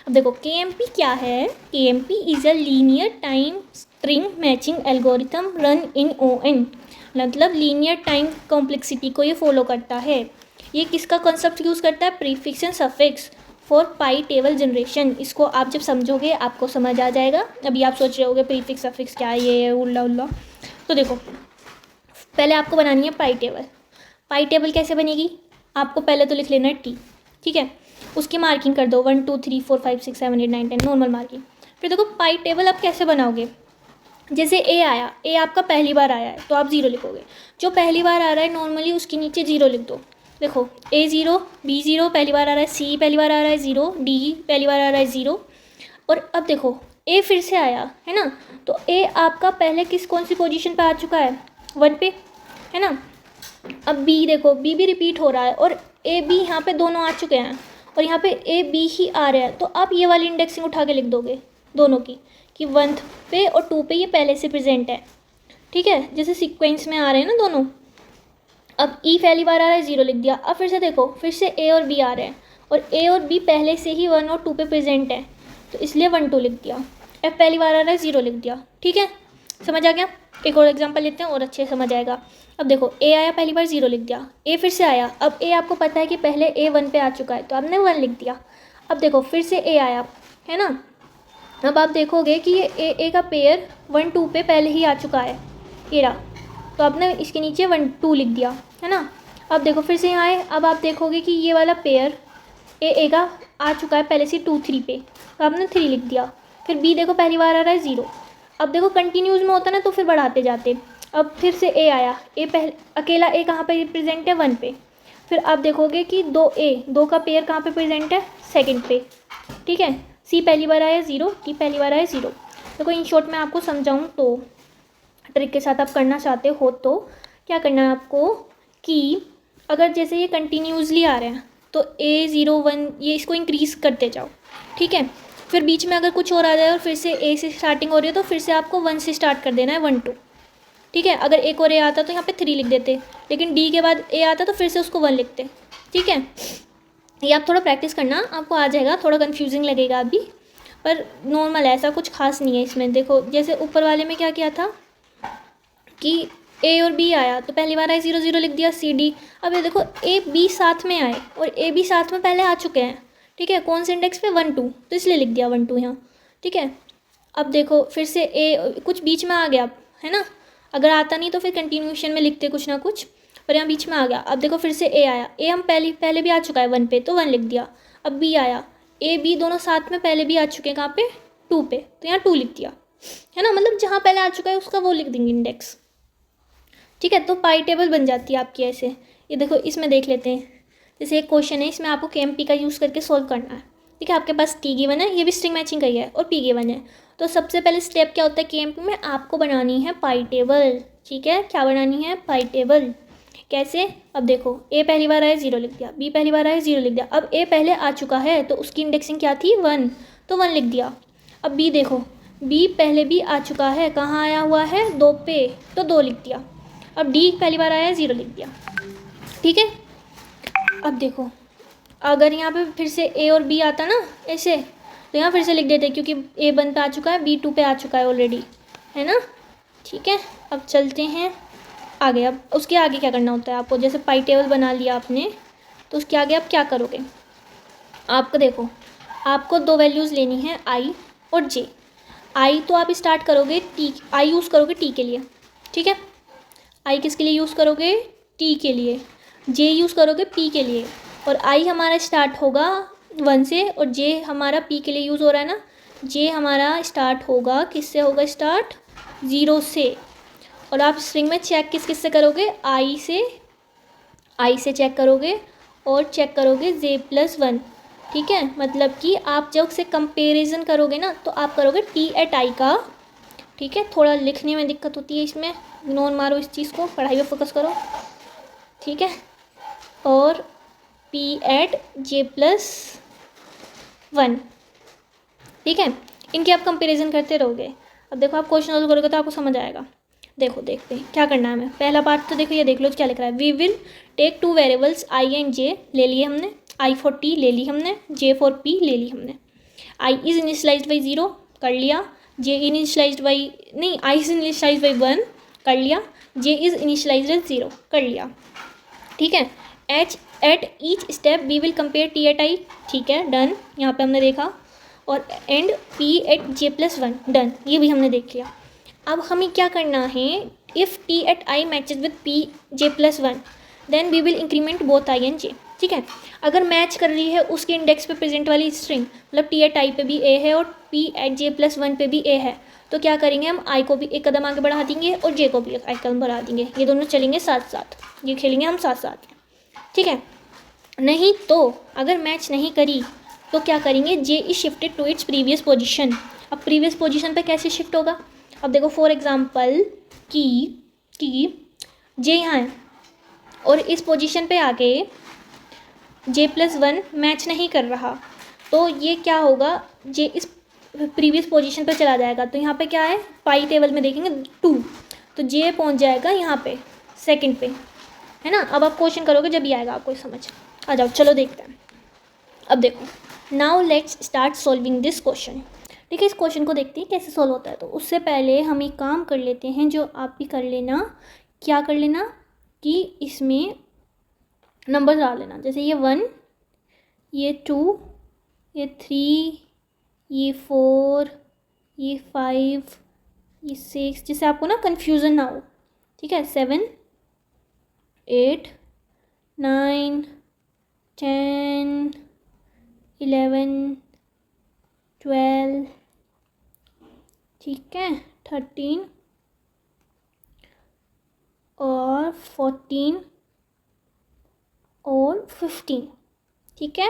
अब देखो KMP क्या है, KMP is a linear time string matching algorithm run in ON, मतलब लीनियर टाइम कॉम्प्लेक्सिटी को ये फॉलो करता है। ये किसका कॉन्सेप्ट यूज़ करता है, prefix and suffix for pi table generation. इसको आप जब समझोगे आपको समझ आ जाएगा। अभी आप सोच रहे होगे प्रीफिक्स सफिक्स क्या है, ये उल्ला उल्ला। तो देखो पहले आपको बनानी है पाई टेबल। पाई टेबल कैसे बनेगी, आपको पहले तो लिख लेना है टी, ठीक है, उसकी मार्किंग कर दो 1 2 3 4 5 6 7 8 9 10 नॉर्मल मार्किंग। फिर देखो पाई टेबल आप कैसे बनाओगे, जैसे ए आया, ए आपका पहली बार आया है तो आप 0 लिखोगे। जो पहली बार आ रहा है नॉर्मली उसके नीचे 0 लिख दो। देखो A 0 B 0 पहली बार आ रहा है, C पहली बार आ रहा है 0, D पहली बार आ रहा है 0। और अब देखो A फिर से आया है ना, तो A आपका पहले कौन सी पोजीशन पे आ चुका है, 1 पे, है ना। अब B देखो B भी रिपीट हो रहा है और A B यहाँ पे दोनों आ चुके हैं और यहाँ पे A B ही आ रहा है, तो आप ये वाली इंडेक्सिंग उठा के लिख दोगे दोनों की कि 1 पे और 2 पे ये पहले से प्रेजेंट है, ठीक है, जैसे सीक्वेंस में आ रहे हैं ना दोनों। अब E पहली बार आ रहा है 0 लिख दिया। अब फिर से देखो फिर से A और B आ रहे हैं और A और B पहले से ही 1 और 2 पे प्रेजेंट है, तो इसलिए 1 2 लिख दिया। F पहली बार आ रहा है 0 लिख दिया, ठीक है, समझ आ गया। एक और एग्जांपल लेते हैं और अच्छे समझ आएगा। अब देखो A आया पहली बार 0 लिख दिया, A फिर से आया, अब A आपको पता है कि पहले A 1 पे आ चुका है तो आपने 1 लिख दिया। अब देखो फिर से A आया, है ना, अब आप देखोगे कि ये A का पेयर 1 2 पे पहले ही आ चुका है, ये रहा, तो आपने इसके नीचे 1 2 लिख दिया, है ना। अब देखो फिर से यहाँ आए, अब आप देखोगे कि ये वाला पेयर A का आ चुका है पहले से 2 3 पे, तो आपने 3 लिख दिया। फिर B देखो पहली बार आ रहा है 0। अब देखो कंटिन्यूज में होता ना तो फिर बढ़ाते जाते। अब फिर से A आया, A पहले अकेला A कहाँ पे प्रेजेंट है, 1 पे। फिर आप देखोगे कि 2 का पेयर कहाँ पे प्रेजेंट है, सेकंड पे, ठीक है। C पहली बार आया 0, D पहली बार आया 0। देखो इन शॉर्ट में आपको समझाऊँ तो ट्रिक के साथ आप करना चाहते हो तो क्या करना है आपको कि अगर जैसे ये कंटिन्यूसली आ रहे हैं तो A 0 1 ये इसको इंक्रीज़ करते जाओ, ठीक है। फिर बीच में अगर कुछ और आ जाए और फिर से A से स्टार्टिंग हो रही है तो फिर से आपको 1 से स्टार्ट कर देना है 1 2, ठीक है। अगर एक और A आता तो यहाँ पे 3 लिख देते, लेकिन D के बाद A आता तो फिर से उसको 1 लिखते, ठीक है। ये आप थोड़ा प्रैक्टिस करना, आपको आ जाएगा, थोड़ा कन्फ्यूजिंग लगेगा अभी पर नॉर्मल है, ऐसा कुछ खास नहीं है इसमें। देखो जैसे ऊपर वाले में क्या किया था कि A और B आया तो पहली बार आए 0 0 लिख दिया, C D। अब ये देखो A B साथ में आए और A B साथ में पहले आ चुके हैं, ठीक है, कौन से इंडेक्स पे 1 2, तो इसलिए लिख दिया 1 2 यहाँ, ठीक है। अब देखो फिर से A कुछ बीच में आ गया, है ना, अगर आता नहीं तो फिर कंटिन्यूशन में लिखते कुछ ना कुछ, पर यहाँ बीच में आ गया। अब देखो फिर से A आया, A हम पहले भी आ चुका है 1 पे तो 1 लिख दिया। अब B आया, A B दोनों साथ में पहले भी आ चुके हैं, कहाँ पे, 2 पे, तो यहाँ 2 लिख दिया, है ना, मतलब जहाँ पहले आ चुका है उसका वो लिख देंगे इंडेक्स, ठीक है। तो पाई टेबल बन जाती है आपकी ऐसे। ये देखो इसमें देख लेते हैं, जैसे एक क्वेश्चन है इसमें आपको KMP का यूज़ करके सॉल्व करना है, ठीक है। आपके पास T गिवन है, ये भी स्ट्रिंग मैचिंग का ही है, और P गिवन है। तो सबसे पहले स्टेप क्या होता है KMP में, आपको बनानी है पाई टेबल, ठीक है। क्या बनानी है, पाई टेबल। कैसे, अब देखो A पहली बार आया 0 लिख दिया, B पहली बार आया 0 लिख दिया। अब A पहले आ चुका है तो उसकी इंडेक्सिंग क्या थी, 1, तो 1 लिख दिया। अब B देखो B पहले भी आ चुका है, कहाँ आया हुआ है, 2 पे, तो 2 लिख दिया। अब D पहली बार आया 0 लिख दिया, ठीक है। अब देखो अगर यहाँ पे फिर से A और B आता ना ऐसे, तो यहाँ फिर से लिख देते क्योंकि A 1 पे आ चुका है, B 2 पे आ चुका है ऑलरेडी, है ना, ठीक है। अब चलते हैं आगे। अब उसके आगे क्या करना होता है आपको, जैसे पाई टेबल बना लिया आपने तो उसके आगे आप क्या करोगे, आपको देखो आपको 2 वैल्यूज़ लेनी है I और J। I तो आप स्टार्ट करोगे T, I यूज़ करोगे T के लिए, ठीक है। I किसके लिए यूज़ करोगे, T के लिए। J यूज़ करोगे P के लिए। और I हमारा स्टार्ट होगा 1 से और J हमारा P के लिए यूज़ हो रहा है ना, J हमारा स्टार्ट होगा किससे, होगा स्टार्ट 0 से। और आप स्ट्रिंग में चेक किस से करोगे, I से चेक करोगे और चेक करोगे J+1, ठीक है। मतलब कि आप जब से कंपेरिजन करोगे ना तो आप करोगे T at I का, ठीक है। थोड़ा लिखने में दिक्कत होती है इसमें, इग्नोर मारो इस चीज़ को, पढ़ाई पे फोकस करो, ठीक है। और P at J+1, ठीक है। इनकी आप कंपैरिजन करते रहोगे। अब देखो आप क्वेश्चन सॉल्व करोगे तो आपको समझ आएगा। देखो देखते हैं क्या करना है हमें। पहला पार्ट तो देखो, ये देख लो क्या लिख रहा है, we will take 2 variables I and J ले लिए हमने, I for T ले ली हमने, J for P ले ली हमने। आई इज़ इनिशलाइज्ड बाई 0 कर लिया, जे इनिशलाइज्ड बाई नहीं, आई इज़ इनिशलाइज्ड बाई 1 कर लिया, जे इज़ इनिशलाइज्ड बाई 0 कर लिया, ठीक है। At each step we will compare T at I, ठीक है, डन, यहाँ पे हमने देखा। और and P at J plus 1, done, ये भी हमने देख लिया। अब हमें क्या करना है, if T at I matches with P J plus 1 then we will increment both I and J, ठीक है। अगर मैच कर रही है उसके इंडेक्स पे प्रेजेंट वाली स्ट्रिंग, मतलब टी एट आई पे भी ए है और पी एट जे प्लस 1 पे भी ए है, तो क्या करेंगे हम, आई को भी एक कदम आगे बढ़ा देंगे और जे को भी एक कदम बढ़ा देंगे, ये दोनों चलेंगे साथ साथ, ये खेलेंगे हम साथ साथ, ठीक है। नहीं तो अगर मैच नहीं करी तो क्या करेंगे, J is shifted to its previous position. अब प्रीवियस पोजीशन पे कैसे शिफ्ट होगा, अब देखो फॉर एग्जांपल कि जे यहाँ है और इस पोजीशन पे आके जे प्लस 1 मैच नहीं कर रहा, तो ये क्या होगा, जे इस प्रीवियस पोजीशन पे चला जाएगा, तो यहाँ पे क्या है, पाई टेबल में देखेंगे 2, तो जे पहुँच जाएगा यहाँ पे सेकंड पे, है ना। अब आप क्वेश्चन करोगे जब ये आएगा आपको समझ, आ जाओ चलो देखते हैं। अब देखो, now let's start solving this question, ठीक है। इस क्वेश्चन को देखते हैं कैसे सॉल्व होता है। तो उससे पहले हम एक काम कर लेते हैं, जो आप भी कर लेना, क्या कर लेना कि इसमें नंबर डाल लेना, जैसे ये 1, ये 2, ये 3, ये 4, ये 5, ये 6, जिससे आपको ना कन्फ्यूज़न ना हो, ठीक है। 7, 8, 9, 10, 11, 12, ठीक है, 13 और 14 और 15, ठीक है।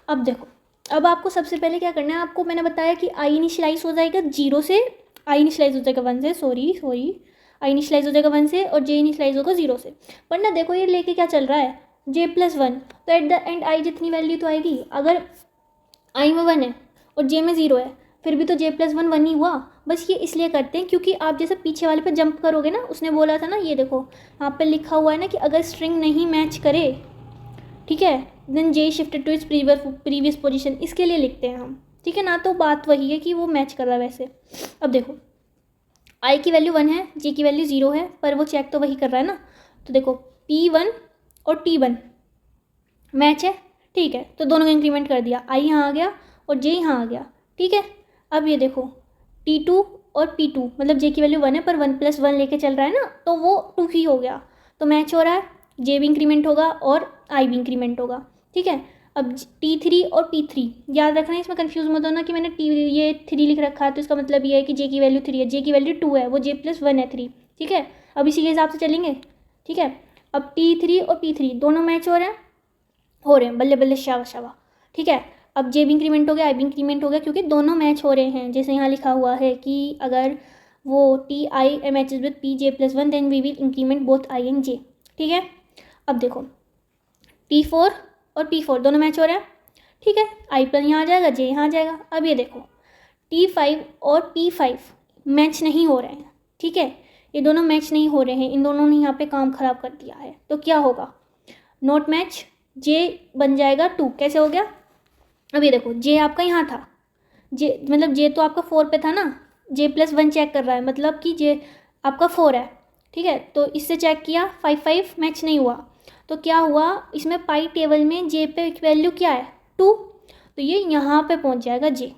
अब देखो, अब आपको सबसे पहले क्या करना है, आपको मैंने बताया कि आई इनिशलाइज हो जाएगा 0 से, आई इनिशलाइज हो जाएगा 1 से, सॉरी आई इनिशलाइज हो जाएगा 1 से और जे इनिशलाइज होगा 0 से। पर ना देखो ये लेके क्या चल रहा है, जे प्लस 1, तो एट द एंड आई जितनी वैल्यू तो आएगी, अगर आई में 1 है और जे में 0 है फिर भी तो जे प्लस 1 1 ही हुआ। बस ये इसलिए करते हैं क्योंकि आप जैसे पीछे वाले पे जंप करोगे ना, उसने बोला था ना, ये देखो यहाँ पे लिखा हुआ है ना कि अगर स्ट्रिंग नहीं मैच करे, ठीक है, then J shifted to its previous position, इसके लिए लिखते हैं हम, ठीक है ना। तो बात वही है कि वो मैच कर रहा है वैसे। अब देखो आई की वैल्यू 1 है, जे की वैल्यू 0 है, पर वो चेक तो वही कर रहा है ना। तो देखो P1 और T1 मैच है, ठीक है, तो दोनों का इंक्रीमेंट कर दिया, आई यहाँ आ गया और जे यहाँ आ गया, ठीक है। अब ये देखो T2 और P2, मतलब जे की वैल्यू 1 है पर 1 + 1 लेके चल रहा है ना, तो वो 2 ही हो गया, तो मैच हो रहा है, जे भी इंक्रीमेंट होगा और आई भी इंक्रीमेंट होगा, ठीक है। अब T3 और P3 याद रखना, इसमें कंफ्यूज मत होना कि मैंने ये 3 लिख रखा है तो इसका मतलब ये है कि जे की वैल्यू 3 है, जे की वैल्यू 2 है, वो जे + 1 है 3, ठीक है। अब इसी के हिसाब से चलेंगे, ठीक है। अब T3 और P3 दोनों मैच हो रहे हैं, बल्ले बल्ले शाबाश शाबाश, ठीक है। अब जे भी इंक्रीमेंट हो गया, आई भी इंक्रीमेंट हो गया, क्योंकि दोनों मैच हो रहे हैं। जैसे यहाँ लिखा हुआ है कि अगर वो T I matches with P J plus 1 then we will increment both I and J, ठीक है। अब देखो P4 और P4 दोनों मैच हो रहे हैं, ठीक है, आई प्लस यहाँ आ जाएगा, जे यहाँ आ जाएगा। अब ये देखो T5 और P5 मैच नहीं हो रहे हैं, ठीक है, ये दोनों मैच नहीं हो रहे हैं, इन दोनों ने यहाँ पे काम ख़राब कर दिया है, तो क्या होगा, नॉट मैच, जे बन जाएगा 2, कैसे हो गया। अब ये देखो जे आपका यहाँ था, जे मतलब जे तो आपका 4 पे था ना, जे प्लस 1 चेक कर रहा है, मतलब कि जे आपका 4 है, ठीक है, तो इससे चेक किया 5 5 मैच नहीं हुआ, तो क्या हुआ, इसमें पाई टेबल में जे पे वैल्यू क्या है 2, तो ये यहाँ पे पहुँच जाएगा जे,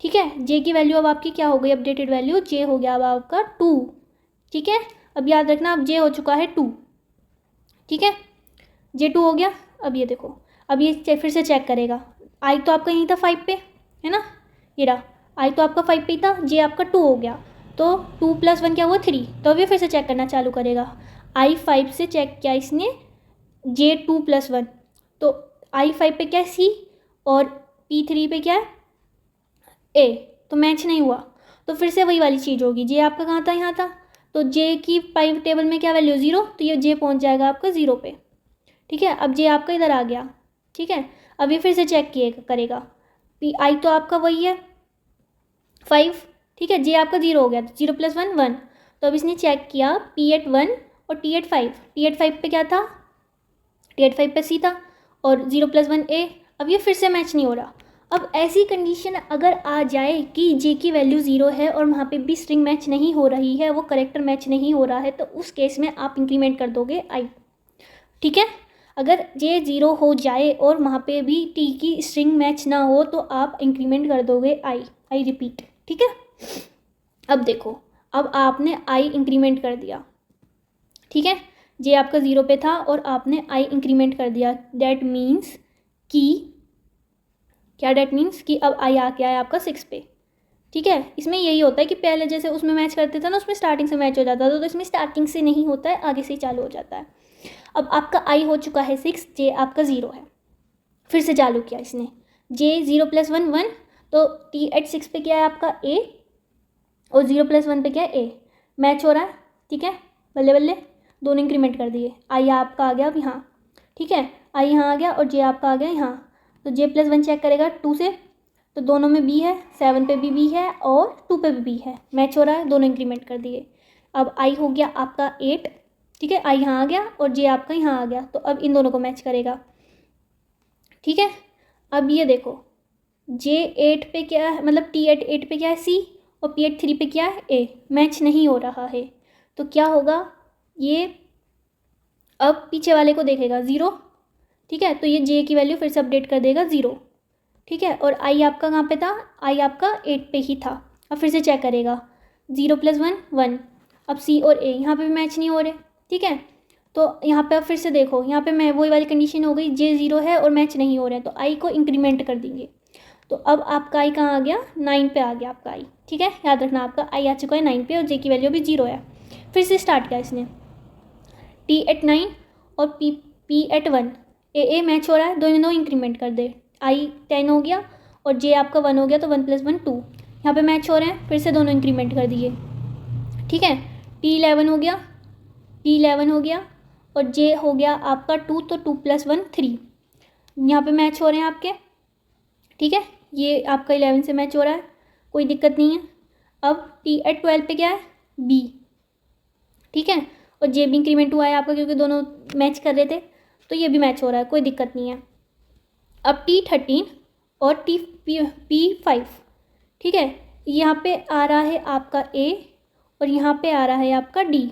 ठीक है। जे की वैल्यू अब आपकी क्या हो गई, अपडेटेड वैल्यू जे हो गया अब आपका 2, ठीक है। अब याद रखना अब जे हो चुका है 2, ठीक है, जे 2 हो गया। अब ये देखो, अब ये फिर से चेक करेगा, आई तो आपका यहीं था 5 पे, है ना, ये रहा, आई तो आपका 5 पे ही था, जे आपका 2 हो गया, तो 2 + 1 क्या हुआ 3, तो अब ये फिर से चेक करना चालू करेगा। आई 5 से चेक किया इसने, जे 2 + 1, तो आई 5 पे क्या है सी और P3 पे क्या है ए, तो मैच नहीं हुआ, तो फिर से वही वाली चीज़ होगी, जे आपका कहाँ था, यहाँ था, तो जे की पाई टेबल में क्या वैल्यू 0, तो ये जे पहुँच जाएगा आपका 0 पे, ठीक है। अब जे आपका इधर आ गया, ठीक है। अब ये फिर से चेक करेगा, पी आई तो आपका वही है 5, ठीक है, जे आपका 0 हो गया, तो 0 + 1 1, तो अब इसने चेक किया P8 1 और T8 5, T8 5 पे क्या था, T8 5 पे सी था और 0 + 1 ए। अब ये फिर से मैच नहीं हो रहा, अब ऐसी कंडीशन अगर आ जाए कि जे की वैल्यू 0 है और वहाँ पे भी स्ट्रिंग मैच नहीं हो रही है, वो करेक्टर मैच नहीं हो रहा है, तो उस केस में आप इंक्रीमेंट कर दोगे आई। ठीक है, अगर जे 0 हो जाए और वहाँ पे भी टी की स्ट्रिंग मैच ना हो तो आप इंक्रीमेंट कर दोगे आई रिपीट। ठीक है, अब देखो, अब आपने आई इंक्रीमेंट कर दिया। ठीक है, जे आपका 0 पे था और आपने आई इंक्रीमेंट कर दिया। डैट मीन्स कि क्या, डैट मीन्स कि अब आई आ गया है आपका 6 पे। ठीक है, इसमें यही होता है कि पहले जैसे उसमें मैच करते थे ना, उसमें स्टार्टिंग से मैच हो जाता था, तो इसमें स्टार्टिंग से नहीं होता है, आगे से ही चालू हो जाता है। अब आपका आई हो चुका है 6, जे आपका 0 है, फिर से चालू किया इसने, जे 0 + 1 1, तो टी एट 6 पे क्या है आपका ए, और 0 + 1 पे क्या है ए, मैच हो रहा है। ठीक है, बल्ले बल्ले दोनों इंक्रीमेंट कर दिए, आई आपका आ गया अब यहाँ। ठीक है, आई यहाँ आ गया और जे आपका आ गया यहाँ, तो जे + 1 चेक करेगा 2 से, तो दोनों में बी है, 7 पे भी बी है और 2 पे भी बी है, मैच हो रहा है, दोनों इंक्रीमेंट कर दिए। अब आई हो गया आपका 8। ठीक है, आई यहाँ आ गया और जे आपका यहाँ आ गया, तो अब इन दोनों को मैच करेगा। ठीक है, अब ये देखो, जे 8 पे क्या है, मतलब टी एट 8 पे क्या है सी, और पी एट 3 पे क्या है ए, मैच नहीं हो रहा है, तो क्या होगा, ये अब पीछे वाले को देखेगा 0। ठीक है, तो ये जे की वैल्यू फिर से अपडेट कर देगा 0। ठीक है, और आई आपका कहाँ पे था, आई आपका 8 पे ही था। अब फिर से चेक करेगा, 0 + 1 1, अब सी और ए यहाँ पे भी मैच नहीं हो रहे। ठीक है, तो यहाँ पे अब फिर से देखो, यहाँ पे मैं वही वाली कंडीशन हो गई, जे 0 है और मैच नहीं हो रहे हैं, तो आई को इंक्रीमेंट कर देंगे। तो अब आपका आई कहाँ आ गया, 9 पे आ गया आपका आई। ठीक है, याद रखना आपका आई आ चुका है 9 पे और जे की वैल्यू भी 0 है। फिर से स्टार्ट किया इसने, टी एट 9 और पी एट 1, ए मैच हो रहा है, दोनों इंक्रीमेंट कर दे, आई 10 हो गया और जे आपका 1 हो गया, तो 1 + 1 2, यहाँ पे मैच हो रहे हैं, फिर से दोनों इंक्रीमेंट कर दिए। ठीक है, टी 11 हो गया, टी 11 हो गया और जे हो गया आपका 2, तो 2 + 1 3, यहाँ पे मैच हो रहे हैं आपके। ठीक है, ये आपका 11 से मैच हो रहा है, कोई दिक्कत नहीं है। अब टी एट 12 पे क्या है बी। ठीक है, और जे भी इंक्रीमेंट हुआ है आपका, क्योंकि दोनों मैच कर रहे थे, तो ये भी मैच हो रहा है, कोई दिक्कत नहीं है। अब टी 13 और पी 5। ठीक है, यहाँ पे आ रहा है आपका ए और यहाँ पे आ रहा है आपका डी।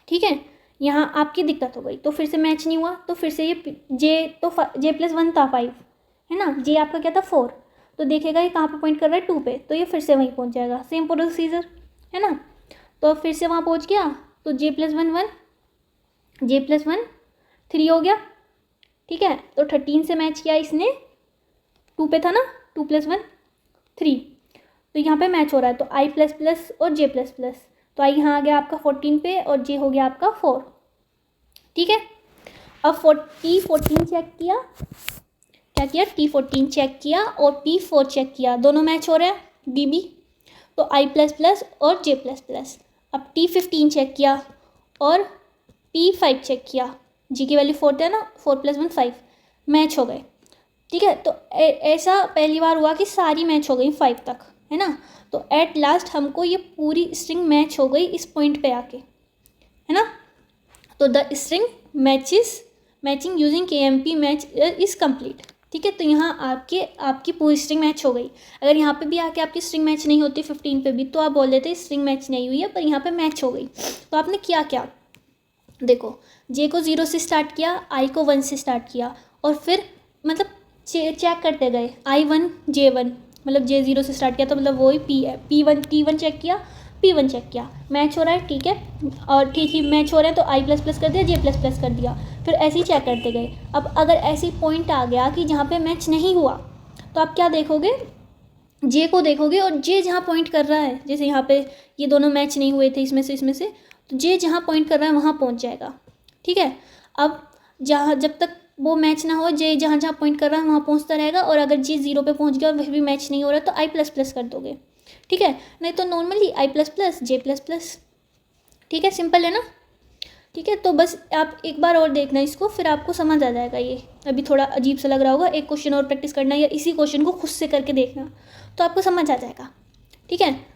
ठीक है, यहाँ आपकी दिक्कत हो गई, तो फिर से मैच नहीं हुआ, तो फिर से ये जे + 1 था 5 है ना, जे आपका क्या था 4, तो देखेगा ये कहाँ पे पॉइंट कर रहा है 2 पे, तो ये फिर से वहीं पहुँच जाएगा, सेम प्रोसीजर है ना। तो फिर से वहाँ पहुँच गया, तो जे + 1 1, जे + 1 3 हो गया। ठीक है, तो 13 से मैच किया इसने, 2 पे था ना, 2 + 1 3, तो यहाँ पे मैच हो रहा है, तो आई ++ और जे ++, तो आई यहाँ आ गया आपका 14 पे और जे हो गया आपका 4। ठीक है, अब T14 चेक किया, क्या किया, T14 चेक किया और P4 चेक किया, दोनों मैच हो रहे हैं BB, तो I++ और J++। अब T15 चेक किया और P5 चेक किया, जी की वैल्यू 4 था ना, 4 + 1 5, मैच हो गए। ठीक है, तो ऐसा पहली बार हुआ कि सारी मैच हो गई 5 तक, है ना। तो एट लास्ट हमको ये पूरी स्ट्रिंग मैच हो गई इस पॉइंट पे आके, है ना। तो the string matching using KMP match is complete. ठीक है, तो यहाँ आपकी पूरी स्ट्रिंग मैच हो गई। अगर यहाँ पे भी आके आपकी स्ट्रिंग मैच नहीं होती 15 पे भी, तो आप बोल देते स्ट्रिंग मैच नहीं हुई है, पर यहाँ पे मैच हो गई। तो आपने किया क्या, देखो, जे को 0 से स्टार्ट किया, आई को 1 से स्टार्ट किया, और फिर मतलब चेक करते गए, I1 J1, मतलब जे 0 से स्टार्ट किया, तो मतलब वही T1 चेक किया, P1 चेक किया, मैच हो रहा है। ठीक है, और ठीक ही मैच हो रहे हैं, तो I++ कर दिया, J++ कर दिया, फिर ऐसे ही चेक करते गए। अब अगर ऐसी पॉइंट आ गया कि जहाँ पे मैच नहीं हुआ, तो आप क्या देखोगे, जे को देखोगे, और जे जहाँ पॉइंट कर रहा है, जैसे यहाँ पे ये दोनों मैच नहीं हुए थे इसमें से, तो जे जहाँ पॉइंट कर रहा है वहाँ पहुँच जाएगा। ठीक है, अब जब तक वो मैच ना हो, जे जहाँ जहाँ पॉइंट कर रहा है वहाँ पहुँचता रहेगा, और अगर जे 0 पे पहुँच गया और वह भी मैच नहीं हो रहा, तो I++ कर दोगे। ठीक है, नहीं तो नॉर्मली I++ J++। ठीक है, सिंपल है ना। ठीक है, तो बस आप एक बार और देखना इसको, फिर आपको समझ आ जाएगा। ये अभी थोड़ा अजीब सा लग रहा होगा, एक क्वेश्चन और प्रैक्टिस करना, या इसी क्वेश्चन को खुद से करके देखना, तो आपको समझ आ जाएगा। ठीक है।